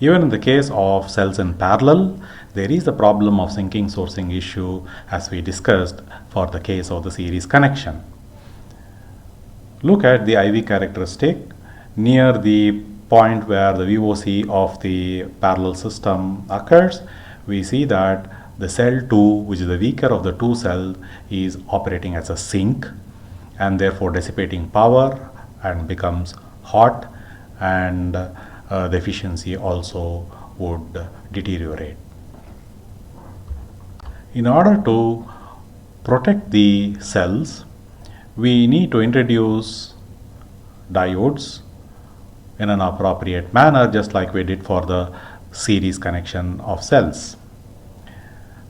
Even in the case of cells in parallel, there is the problem of sinking sourcing issue as we discussed for the case of the series connection. Look at the IV characteristic near the point where the VOC of the parallel system occurs. We see that the cell 2, which is the weaker of the two cells, is operating as a sink and therefore dissipating power and becomes hot, and the efficiency also would deteriorate. In order to protect the cells, we need to introduce diodes in an appropriate manner, just like we did for the series connection of cells.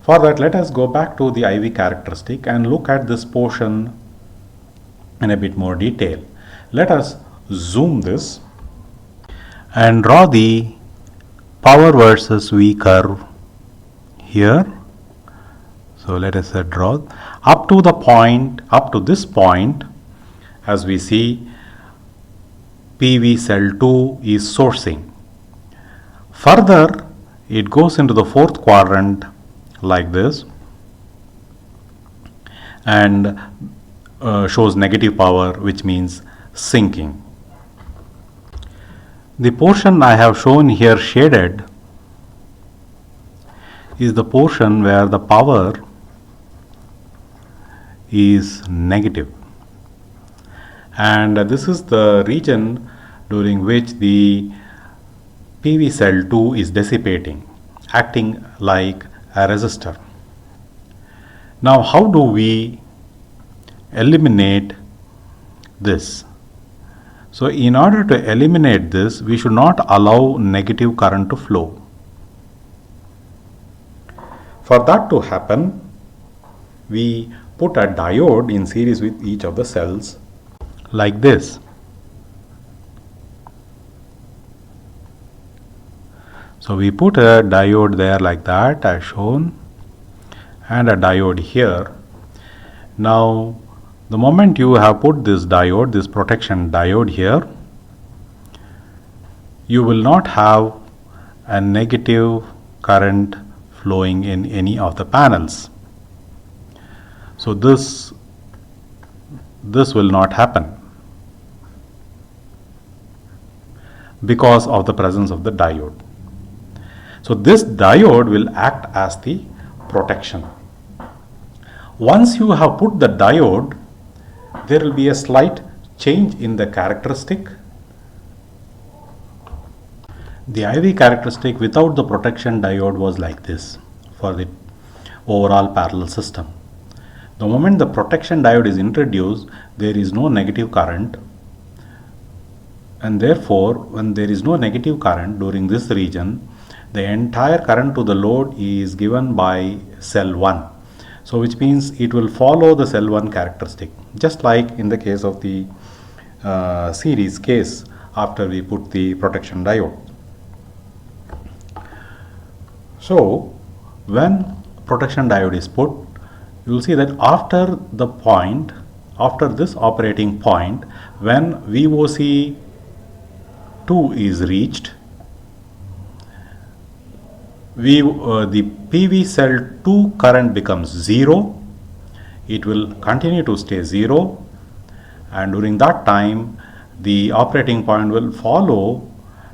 For that, let us go back to the IV characteristic and look at this portion in a bit more detail. Let us zoom this and draw the power versus V curve here. So let us draw up to this point, as we see PV cell 2 is sourcing. Further, it goes into the fourth quadrant like this and shows negative power, which means sinking. The portion I have shown here shaded is the portion where the power is negative, and this is the region during which the PV cell 2 is dissipating, acting like a resistor. Now, how do we eliminate this? So, in order to eliminate this, we should not allow negative current to flow. For that to happen, we put a diode in series with each of the cells like this. So we put a diode there like that as shown, and a diode here. Now the moment you have put this diode, this protection diode here, you will not have a negative current flowing in any of the panels. So this will not happen because of the presence of the diode. So this diode will act as the protection. Once you have put the diode, there will be a slight change in the characteristic. The IV characteristic without the protection diode was like this for the overall parallel system. The moment the protection diode is introduced, there is no negative current, and therefore when there is no negative current during this region, the entire current to the load is given by cell 1. So which means it will follow the cell 1 characteristic, just like in the case of the series case after we put the protection diode. So when protection diode is put, you will see that after this operating point, when VOC 2 is reached, the PV cell 2 current becomes 0. It will continue to stay 0, and during that time the operating point will follow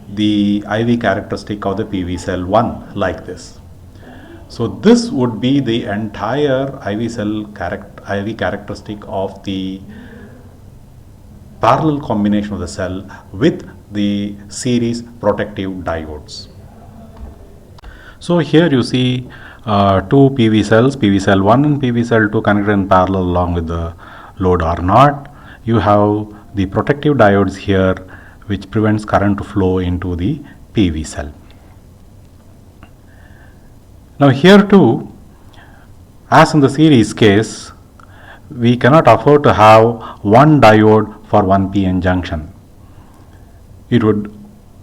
the IV characteristic of the PV cell 1 like this. So this would be the entire IV characteristic of the parallel combination of the cell with the series protective diodes. So here you see two PV cells, PV cell 1 and PV cell 2 connected in parallel along with the load R0. You have the protective diodes here which prevents current to flow into the PV cell. Now here too, as in the series case, we cannot afford to have one diode for one PN junction. It would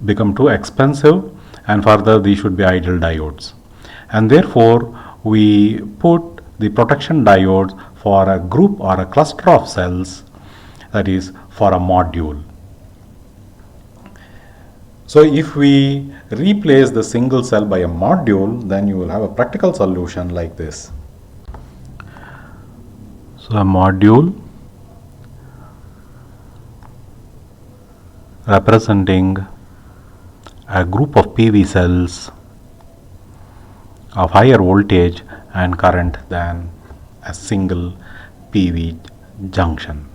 become too expensive, and further these should be ideal diodes. And therefore we put the protection diodes for a group or a cluster of cells, that is for a module. So if we replace the single cell by a module, then you will have a practical solution like this. So a module representing a group of PV cells of higher voltage and current than a single PV junction.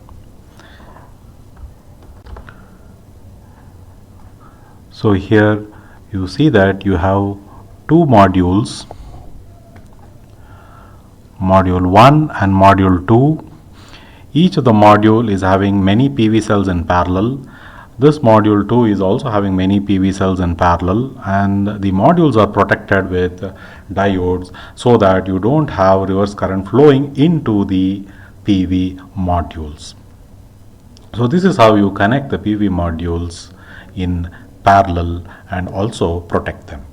So here you see that you have two modules, module 1 and module 2. Each of the module is having many PV cells in parallel. This module 2 is also having many PV cells in parallel, and the modules are protected with diodes so that you don't have reverse current flowing into the PV modules. So this is how you connect the PV modules in parallel and also protect them.